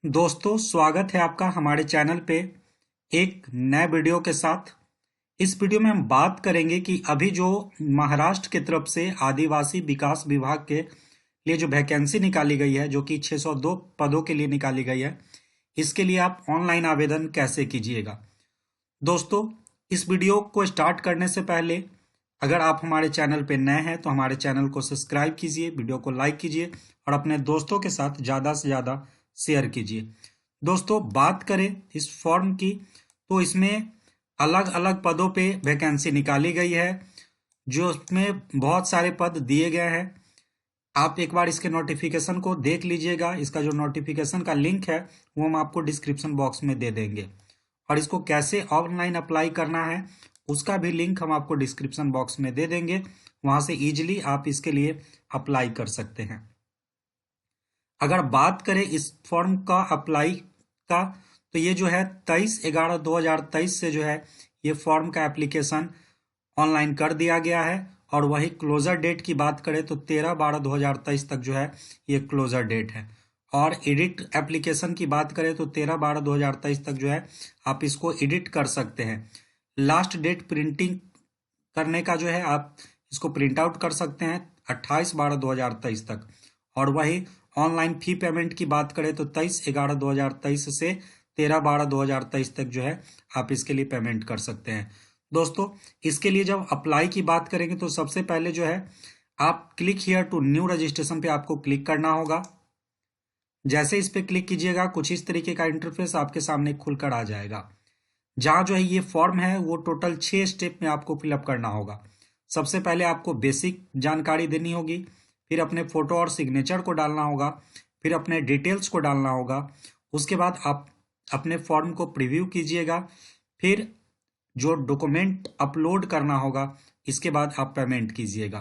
दोस्तों, स्वागत है आपका हमारे चैनल पे एक नए वीडियो के साथ। इस वीडियो में हम बात करेंगे कि अभी जो महाराष्ट्र की तरफ से आदिवासी विकास विभाग के लिए जो वैकेंसी निकाली गई है, जो कि 602 पदों के लिए निकाली गई है, इसके लिए आप ऑनलाइन आवेदन कैसे कीजिएगा। दोस्तों, इस वीडियो को स्टार्ट करने से पहले अगर आप हमारे चैनल पे नए हैं तो हमारे चैनल को सब्सक्राइब कीजिए, वीडियो को लाइक कीजिए और अपने दोस्तों के साथ ज़्यादा से ज़्यादा शेयर कीजिए। दोस्तों, बात करें इस फॉर्म की तो इसमें अलग अलग पदों पे वैकेंसी निकाली गई है, जो उसमें बहुत सारे पद दिए गए हैं। आप एक बार इसके नोटिफिकेशन को देख लीजिएगा। इसका जो नोटिफिकेशन का लिंक है वो हम आपको डिस्क्रिप्शन बॉक्स में दे देंगे, और इसको कैसे ऑनलाइन अप्लाई करना है उसका भी लिंक हम आपको डिस्क्रिप्शन बॉक्स में दे देंगे। वहां से इजीली आप इसके लिए अप्लाई कर सकते हैं। अगर बात करें इस फॉर्म का अप्लाई का, तो ये जो है 23/11/2023 से जो है ये फॉर्म का एप्लीकेशन ऑनलाइन कर दिया गया है। और वही क्लोजर डेट की बात करें तो 13/12/2023 तक जो है ये क्लोजर डेट है। और एडिट एप्लीकेशन की बात करें तो 13/12/2023 तक जो है आप इसको एडिट कर सकते हैं। लास्ट डेट प्रिंटिंग करने का जो है आप इसको प्रिंट आउट कर सकते हैं 28/12/2023 तक। और वही ऑनलाइन फी पेमेंट की बात करें तो 23/11/2023 से 13/12/2023 तक जो है आप इसके लिए पेमेंट कर सकते हैं। दोस्तों, इसके लिए जब अप्लाई की बात करेंगे तो सबसे पहले जो है आप click here to new registration पे आपको क्लिक करना होगा। जैसे इस पे क्लिक कीजिएगा कुछ इस तरीके का इंटरफेस आपके सामने खुलकर आ जाएगा, जहाँ जो है ये फॉर्म है वो टोटल 6 स्टेप में आपको फिलअप करना होगा। सबसे पहले आपको बेसिक जानकारी देनी होगी, फिर अपने फोटो और सिग्नेचर को डालना होगा, फिर अपने डिटेल्स को डालना होगा। उसके बाद आप अपने फॉर्म को प्रीव्यू कीजिएगा, फिर जो डॉक्यूमेंट अपलोड करना होगा, इसके बाद आप पेमेंट कीजिएगा।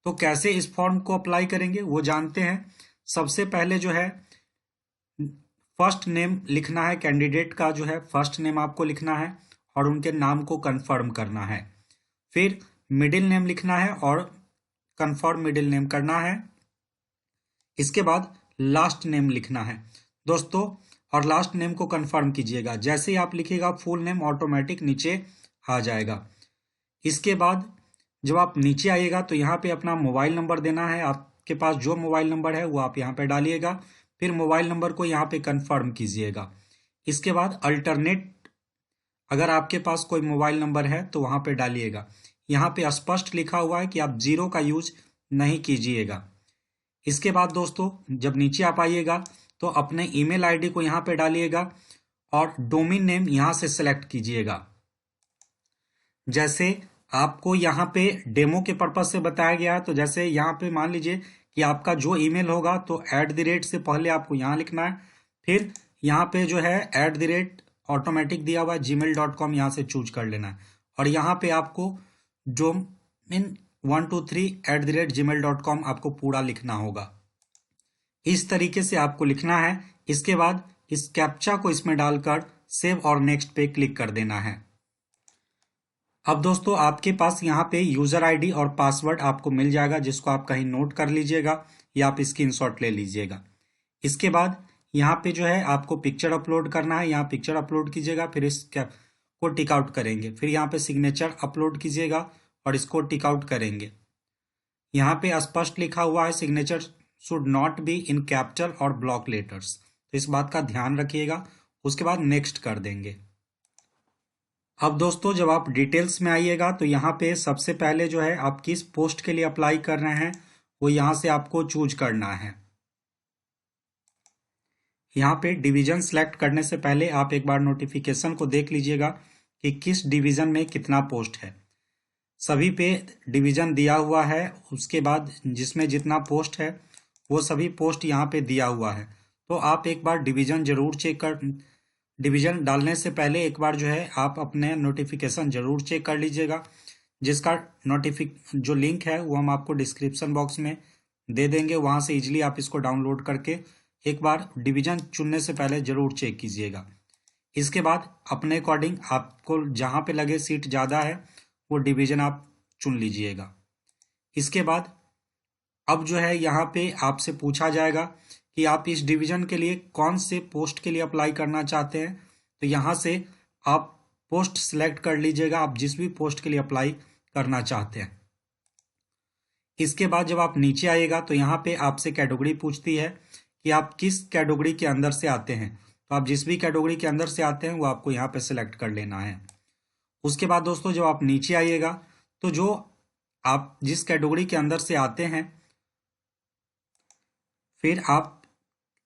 तो कैसे इस फॉर्म को अप्लाई करेंगे वो जानते हैं। सबसे पहले जो है फर्स्ट नेम लिखना है, कैंडिडेट का जो है फर्स्ट नेम आपको लिखना है और उनके नाम को कंफर्म करना है। फिर मिडिल नेम लिखना है और कंफर्म मिडिल नेम करना है। इसके बाद लास्ट नेम लिखना है दोस्तों, और लास्ट नेम को कंफर्म कीजिएगा। जैसे ही आप लिखिएगा फुल नेम ऑटोमेटिक नीचे आ जाएगा। इसके बाद जब आप नीचे आइएगा तो यहाँ पे अपना मोबाइल नंबर देना है। आपके पास जो मोबाइल नंबर है वो आप यहाँ पे डालिएगा, फिर मोबाइल नंबर को यहाँ पे कंफर्म कीजिएगा। इसके बाद अल्टरनेट अगर आपके पास कोई मोबाइल नंबर है तो वहाँ पे डालिएगा। यहाँ पे स्पष्ट लिखा हुआ है कि आप जीरो का यूज नहीं कीजिएगा। इसके बाद दोस्तों जब नीचे आप आइएगा तो अपने ईमेल आईडी को यहाँ पे डालिएगा और डोमेन नेम यहाँ से सेलेक्ट कीजिएगा। जैसे आपको यहाँ पे डेमो के पर्पज से बताया गया है, तो जैसे यहाँ पे मान लीजिए कि आपका जो ईमेल होगा तो @ से पहले आपको यहाँ लिखना है, फिर यहाँ पे जो है @ ऑटोमेटिक दिया हुआ है gmail.com, यहाँ से चूज कर लेना है। और यहाँ पे आपको डोमेन 123 @gmail.com आपको पूरा लिखना होगा। इस तरीके से आपको लिखना है। इसके बाद इस कैप्चा को इसमें डालकर सेव और नेक्स्ट पे क्लिक कर देना है। अब दोस्तों आपके पास यहाँ पे यूजर आईडी और पासवर्ड आपको मिल जाएगा, जिसको आप कहीं नोट कर लीजिएगा या आप स्क्रीनशॉट ले लीजिएगा। इसके बाद यहाँ पे जो है आपको पिक्चर अपलोड करना है, यहाँ पिक्चर अपलोड कीजिएगा, फिर इस को टिक आउट करेंगे। फिर यहाँ पे सिग्नेचर अपलोड कीजिएगा और इसको टिक आउट करेंगे। यहाँ पे स्पष्ट लिखा हुआ है signature should not be in capital और ब्लॉक लेटर्स, तो इस बात का ध्यान रखिएगा। उसके बाद नेक्स्ट कर देंगे। अब दोस्तों जब आप डिटेल्स में आइएगा तो यहाँ पे सबसे पहले जो है आप किस पोस्ट के लिए अप्लाई कर रहे हैं वो यहाँ से आपको चूज करना है। यहाँ पे डिवीजन सेलेक्ट करने से पहले आप एक बार नोटिफिकेशन को देख लीजिएगा कि किस डिवीजन में कितना पोस्ट है। सभी पे डिवीजन दिया हुआ है, उसके बाद जिसमें जितना पोस्ट है वो सभी पोस्ट यहाँ पे दिया हुआ है। तो आप एक बार डिवीजन जरूर चेक कर डिवीजन डालने से पहले एक बार जो है आप अपने नोटिफिकेशन जरूर चेक कर लीजिएगा, जिसका जो लिंक है वो हम आपको डिस्क्रिप्शन बॉक्स में दे देंगे। वहां से इजीली आप इसको डाउनलोड करके एक बार डिवीजन चुनने से पहले जरूर चेक कीजिएगा। इसके बाद अपने अकॉर्डिंग आपको जहां पे लगे सीट ज़्यादा है वो डिवीजन आप चुन लीजिएगा। इसके बाद अब जो है यहाँ पे आपसे पूछा जाएगा कि आप इस डिवीजन के लिए कौन से पोस्ट के लिए अप्लाई करना चाहते हैं, तो यहाँ से आप पोस्ट सिलेक्ट कर लीजिएगा, आप जिस भी पोस्ट के लिए अप्लाई करना चाहते हैं। इसके बाद जब आप नीचे आइएगा तो यहाँ पे आपसे कैटेगरी पूछती है कि आप किस कैटेगरी के अंदर से आते हैं, तो आप जिस भी कैटेगरी के अंदर से आते हैं वो आपको यहाँ पे सिलेक्ट कर लेना है। उसके बाद दोस्तों जब आप नीचे आइएगा तो जो आप जिस कैटेगरी के अंदर से आते हैं, फिर आप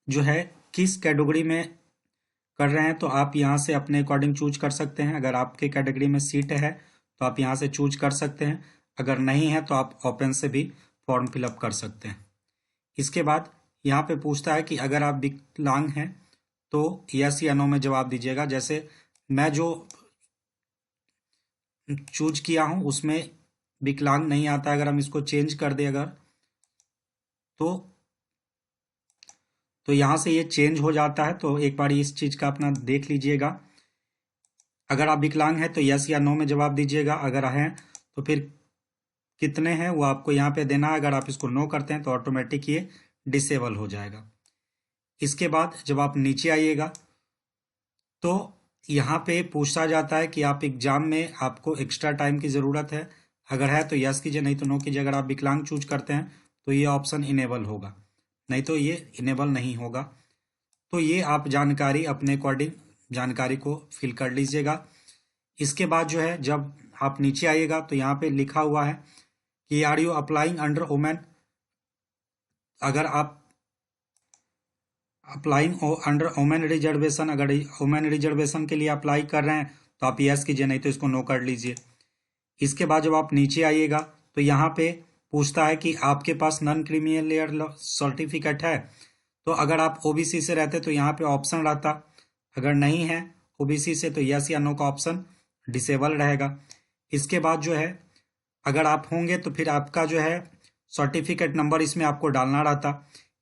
जो है किस कैटेगरी में कर रहे हैं, तो आप यहाँ से अपने अकॉर्डिंग चूज कर सकते हैं। अगर आपके कैटेगरी में सीट है तो आप यहाँ से चूज कर सकते हैं, अगर नहीं है तो आप ओपन से भी फॉर्म फिलअप कर सकते हैं। इसके बाद यहाँ पे पूछता है कि अगर आप विकलांग हैं तो यस या नो में जवाब दीजिएगा। जैसे मैं जो चूज किया हूँ उसमें विकलांग नहीं आता, अगर हम इसको चेंज कर दें अगर तो यहाँ से ये चेंज हो जाता है। तो एक बार इस चीज का अपना देख लीजिएगा। अगर आप विकलांग हैं तो यस या नो में जवाब दीजिएगा, अगर हैं तो फिर कितने हैं वो आपको यहाँ पे देना है। अगर आप इसको नो करते हैं तो ऑटोमेटिक ये डिसेबल हो जाएगा। इसके बाद जब आप नीचे आइएगा तो यहाँ पे पूछा जाता है कि आप एग्जाम में आपको एक्स्ट्रा टाइम की ज़रूरत है, अगर है तो यस कीजिए, नहीं तो नो कीजिए। अगर आप विकलांग चूज करते हैं तो ये ऑप्शन इनेबल होगा, नहीं तो ये इनेबल नहीं होगा। तो ये आप जानकारी अपने अकॉर्डिंग जानकारी को फिल कर लीजिएगा। इसके बाद जो है जब आप नीचे आइएगा तो यहाँ पे लिखा हुआ है कि are you applying under women, अगर आप अप्लाइंग अंडर वुमेन रिजर्वेशन, अगर वुमेन रिजर्वेशन के लिए अप्लाई कर रहे हैं तो आप यस कीजिए, नहीं तो इसको नो कर लीजिए। इसके बाद जब आप नीचे आइएगा तो यहाँ पे पूछता है कि आपके पास नॉन क्रीमिलियर सर्टिफिकेट है, तो अगर आप ओबीसी से रहते तो यहाँ पे ऑप्शन रहता, अगर नहीं है ओबीसी से तो यस या नो का ऑप्शन डिसेबल रहेगा। इसके बाद जो है अगर आप होंगे तो फिर आपका जो है सर्टिफिकेट नंबर इसमें आपको डालना रहता।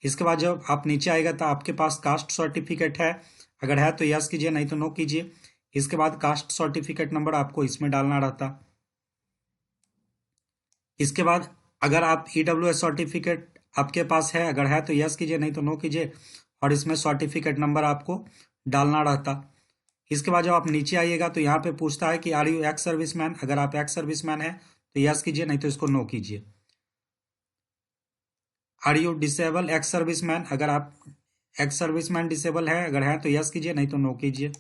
इसके बाद जब आप नीचे आएगा तो आपके पास कास्ट सर्टिफिकेट है, अगर है तो यस कीजिए, नहीं तो नो कीजिए। इसके बाद कास्ट सर्टिफिकेट नंबर आपको इसमें डालना रहता। इसके बाद अगर आप ईडब्ल्यूएस सर्टिफिकेट आपके पास है, अगर है तो यस कीजिए, नहीं तो नो कीजिए, और इसमें सर्टिफिकेट नंबर आपको डालना रहता। इसके बाद जब आप नीचे आइएगा तो यहाँ पे पूछता है कि आर यू एक्स सर्विसमैन, अगर आप एक्स सर्विसमैन है तो यस कीजिए, नहीं तो इसको नो कीजिए। Are you disable ex serviceman, अगर आप एक्स सर्विसमैन डिसेबल है, अगर है तो यस कीजिए, नहीं तो नो कीजिए।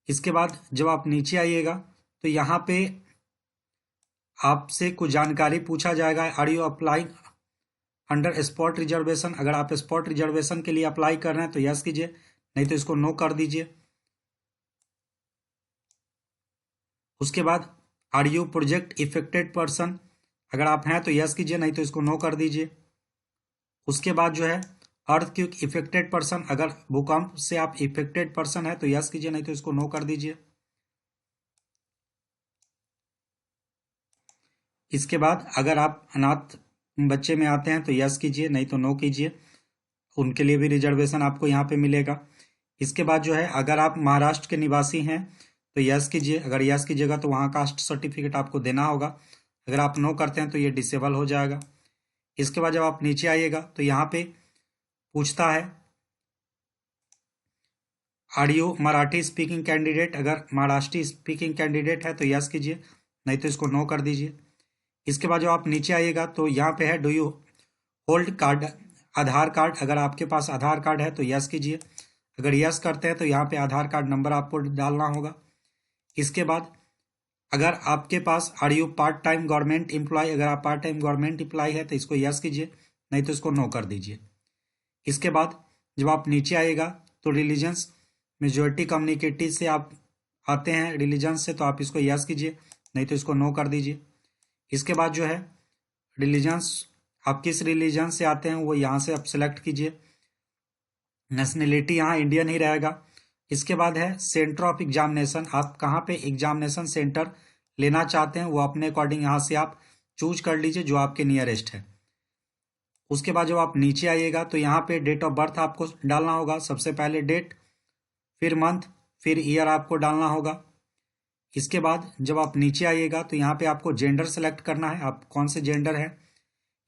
इसके बाद जब आप नीचे आइएगा तो यहाँ पे आपसे कुछ जानकारी पूछा जाएगा। Are you applying under spot reservation, अगर आप स्पॉट रिजर्वेशन के लिए अप्लाई कर रहे हैं तो यस कीजिए, नहीं तो इसको नो कर दीजिए। उसके बाद are you project affected person, अगर आप हैं तो यस कीजिए, नहीं तो इसको नो कर दीजिए। उसके बाद जो है अर्थक्वेक इफेक्टेड पर्सन, अगर भूकंप से आप इफेक्टेड पर्सन है तो यस कीजिए, नहीं तो इसको नो कर दीजिए। इसके बाद अगर आप अनाथ बच्चे में आते हैं तो यस कीजिए, नहीं तो नो कीजिए, उनके लिए भी रिजर्वेशन आपको यहाँ पे मिलेगा। इसके बाद जो है अगर आप महाराष्ट्र के निवासी हैं तो यस कीजिए, अगर यस कीजिएगा तो वहाँ कास्ट सर्टिफिकेट आपको देना होगा, अगर आप नो करते हैं तो ये डिसेबल हो जाएगा। इसके बाद जब आप नीचे आइएगा तो यहाँ पे पूछता है are you Marathi speaking candidate, अगर महाराष्ट्री स्पीकिंग कैंडिडेट है तो यस कीजिए, नहीं तो इसको नो कर दीजिए। इसके बाद जब आप नीचे आइएगा तो यहाँ पे है do you hold card, Aadhaar card, अगर आपके पास आधार कार्ड है तो यस कीजिए, अगर यस करते हैं तो यहाँ पे आधार कार्ड नंबर आपको डालना होगा। इसके बाद अगर आपके पास are you part time government employ, अगर आप पार्ट टाइम गवर्नमेंट एम्प्लॉय है तो इसको यस कीजिए, नहीं तो इसको नो कर दीजिए। इसके बाद जब आप नीचे आइएगा तो रिलीजन्स मेजोरिटी कम्युनिटी से आप आते हैं रिलीजन से, तो आप इसको यस कीजिए, नहीं तो इसको नो कर दीजिए। इसके बाद जो है रिलीजन्स, आप किस रिलीजन से आते हैं वो यहाँ से आप सेलेक्ट कीजिए। नेशनलिटी यहाँ इंडियन ही रहेगा। इसके बाद है सेंटर ऑफ एग्जामिनेशन, आप कहाँ पे एग्जामिनेशन सेंटर लेना चाहते हैं वो अपने अकॉर्डिंग यहाँ से आप चूज कर लीजिए जो आपके नियरेस्ट है। उसके बाद जब आप नीचे आइएगा तो यहाँ पे डेट ऑफ बर्थ आपको डालना होगा, सबसे पहले डेट, फिर मंथ, फिर ईयर आपको डालना होगा। इसके बाद जब आप नीचे आइएगा तो यहाँ पे आपको जेंडर सेलेक्ट करना है, आप कौन से जेंडर है।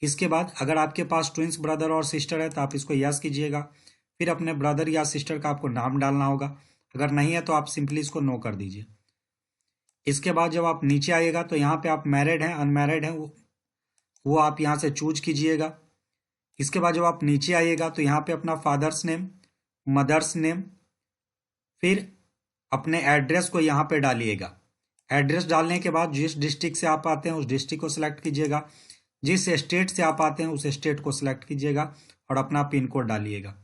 इसके बाद अगर आपके पास ट्विंस ब्रदर और सिस्टर है तो आप इसको यस कीजिएगा। फिर अपने ब्रदर या सिस्टर का आपको नाम डालना होगा, अगर नहीं है तो आप सिंपली इसको नो कर दीजिए। इसके बाद जब आप नीचे आइएगा तो यहाँ पे आप मैरिड हैं अनमैरिड हैं वो आप यहाँ से चूज कीजिएगा। इसके बाद जब आप नीचे आइएगा तो यहाँ पे अपना फादर्स नेम, मदर्स नेम, फिर अपने एड्रेस को यहाँ पे डालिएगा। एड्रेस डालने के बाद जिस डिस्ट्रिक्ट से आप आते हैं उस डिस्ट्रिक्ट को सिलेक्ट कीजिएगा, जिस स्टेट से आप आते हैं उस स्टेट को सिलेक्ट कीजिएगा और अपना पिन कोड डालिएगा।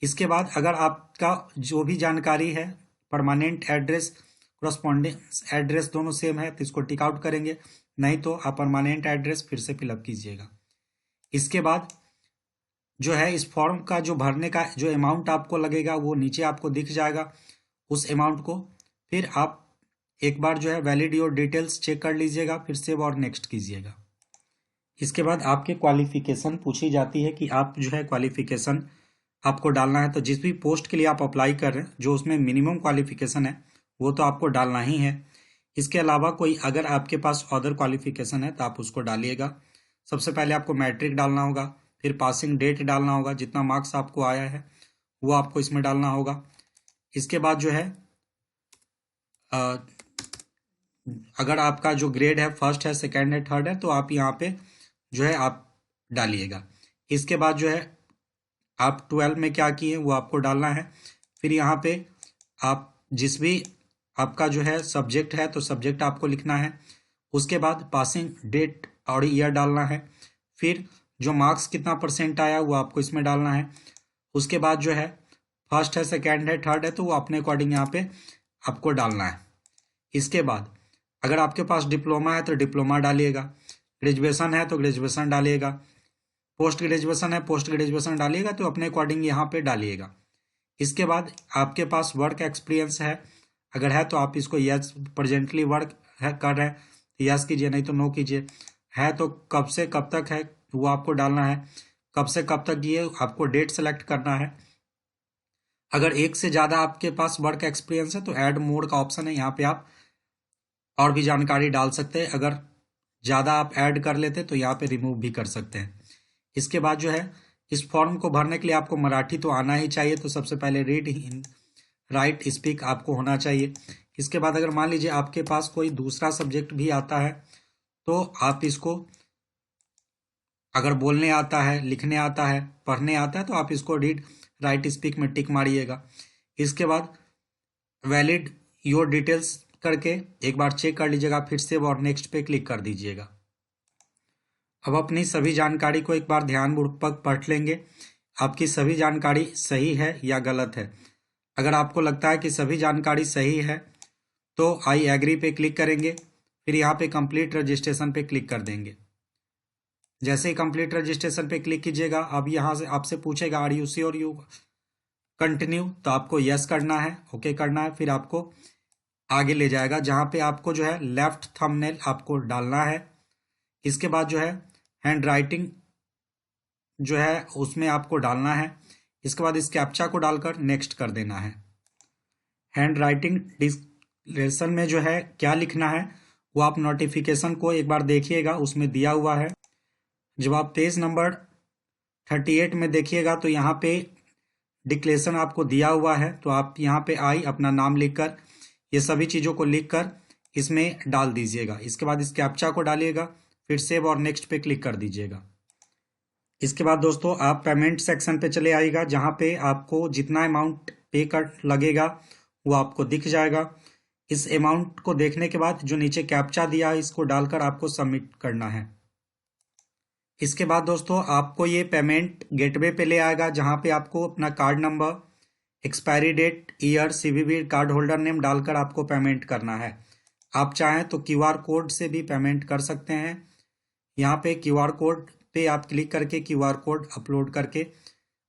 इसके बाद अगर आपका जो भी जानकारी है, परमानेंट एड्रेस, करस्पॉन्डेंस एड्रेस दोनों सेम है तो इसको टिक आउट करेंगे, नहीं तो आप परमानेंट एड्रेस फिर से फिलअप कीजिएगा। इसके बाद जो है इस फॉर्म का जो भरने का जो अमाउंट आपको लगेगा वो नीचे आपको दिख जाएगा, उस अमाउंट को फिर आप एक बार जो है वैलिड योर डिटेल्स चेक कर लीजिएगा, फिर सेव और नेक्स्ट कीजिएगा। इसके बाद आपके क्वालिफिकेशन पूछी जाती है कि आप जो है क्वालिफिकेशन आपको डालना है, तो जिस भी पोस्ट के लिए आप अप्लाई कर रहे हैं जो उसमें मिनिमम क्वालिफिकेशन है वो तो आपको डालना ही है। इसके अलावा कोई अगर आपके पास अदर क्वालिफिकेशन है तो आप उसको डालिएगा। सबसे पहले आपको मैट्रिक डालना होगा, फिर पासिंग डेट डालना होगा, जितना मार्क्स आपको आया है वो आपको इसमें डालना होगा। इसके बाद जो है अगर आपका जो ग्रेड है फर्स्ट है, सेकंड है, थर्ड है तो आप यहाँ पे जो है आप डालिएगा। इसके बाद जो है आप 12 में क्या किए वो आपको डालना है। फिर यहाँ पे आप जिस भी आपका जो है सब्जेक्ट है तो सब्जेक्ट आपको लिखना है। उसके बाद पासिंग डेट और ईयर डालना है। फिर जो मार्क्स कितना परसेंट आया वो आपको इसमें डालना है। उसके बाद जो है फर्स्ट है, सेकंड है, थर्ड है तो वो अपने अकॉर्डिंग यहाँ पे आपको डालना है। इसके बाद अगर आपके पास डिप्लोमा है तो डिप्लोमा डालिएगा, ग्रेजुएशन है तो ग्रेजुएशन डालिएगा, पोस्ट ग्रेजुएशन है पोस्ट ग्रेजुएशन डालिएगा, तो अपने अकॉर्डिंग यहाँ पे डालिएगा। इसके बाद आपके पास वर्क एक्सपीरियंस है, अगर है तो आप इसको यस, प्रेजेंटली वर्क है कर रहे हैं तो यस कीजिए, नहीं तो नो कीजिए। है तो कब से कब तक है वो आपको डालना है, कब से कब तक ये आपको डेट सेलेक्ट करना है। अगर एक से ज़्यादा आपके पास वर्क एक्सपीरियंस है तो ऐड मोड का ऑप्शन है, यहाँ पे आप और भी जानकारी डाल सकते हैं। अगर ज़्यादा आप ऐड कर लेते तो यहाँ पे रिमूव भी कर सकते हैं। इसके बाद जो है इस फॉर्म को भरने के लिए आपको मराठी तो आना ही चाहिए, तो सबसे पहले रीड राइट स्पीक आपको होना चाहिए। इसके बाद अगर मान लीजिए आपके पास कोई दूसरा सब्जेक्ट भी आता है तो आप इसको अगर बोलने आता है, लिखने आता है, पढ़ने आता है तो आप इसको रीड राइट स्पीक में टिक मारिएगा। इसके बाद वैलिड योर डिटेल्स करके एक बार चेक कर लीजिएगा, फिर से और नेक्स्ट पे क्लिक कर दीजिएगा। अब अपनी सभी जानकारी को एक बार ध्यानपूर्वक पढ़ लेंगे, आपकी सभी जानकारी सही है या गलत है। अगर आपको लगता है कि सभी जानकारी सही है तो आई एग्री पे क्लिक करेंगे, फिर यहाँ पे कंप्लीट रजिस्ट्रेशन पे क्लिक कर देंगे। जैसे ही कंप्लीट रजिस्ट्रेशन पे क्लिक कीजिएगा, अब यहाँ से आपसे पूछेगा are you sure you continue, तो आपको यस करना है, ओके करना है, फिर आपको आगे ले जाएगा जहाँ पे आपको जो है लेफ्ट थंबनेल आपको डालना है। इसके बाद जो है हैंड राइटिंग जो है उसमें आपको डालना है। इसके बाद इस कैप्चा को डालकर नेक्स्ट कर देना है। हैंड राइटिंग डिस्क्रिप्शन में जो है क्या लिखना है वो आप नोटिफिकेशन को एक बार देखिएगा, उसमें दिया हुआ है। जब आप पेज नंबर 38 में देखिएगा तो यहाँ पे डिक्लेरेशन आपको दिया हुआ है, तो आप यहाँ पे आई अपना नाम लिखकर ये सभी चीज़ों को लिखकर इसमें डाल दीजिएगा। इसके बाद इस कैप्चा को डालिएगा, फिर सेव और नेक्स्ट पे क्लिक कर दीजिएगा। इसके बाद दोस्तों आप पेमेंट सेक्शन पे चले आइएगा, जहाँ पे आपको जितना अमाउंट पे कर लगेगा वो आपको दिख जाएगा। इस अमाउंट को देखने के बाद जो नीचे कैप्चा दिया है इसको डालकर आपको सबमिट करना है। इसके बाद दोस्तों आपको ये पेमेंट गेटवे पे ले आएगा, जहाँ पे आपको अपना card number, expiry date, year, CVV, card holder name डालकर आपको पेमेंट करना है। आप चाहें तो क्यूआर कोड से भी पेमेंट कर सकते हैं। यहाँ पे क्यूआर कोड पे आप क्लिक करके क्यूआर कोड अपलोड करके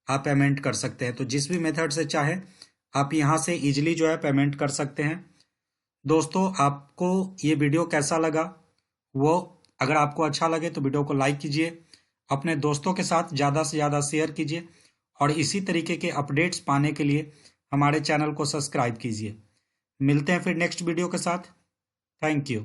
आप पेमेंट कर सकते हैं। तो जिस भी मेथड से चाहे आप यहाँ से इजीली जो है पेमेंट कर सकते हैं। दोस्तों आपको ये वीडियो कैसा लगा वो अगर आपको अच्छा लगे तो वीडियो को लाइक कीजिए, अपने दोस्तों के साथ ज़्यादा से ज़्यादा शेयर कीजिए और इसी तरीके के अपडेट्स पाने के लिए हमारे चैनल को सब्सक्राइब कीजिए। मिलते हैं फिर नेक्स्ट वीडियो के साथ। Thank you.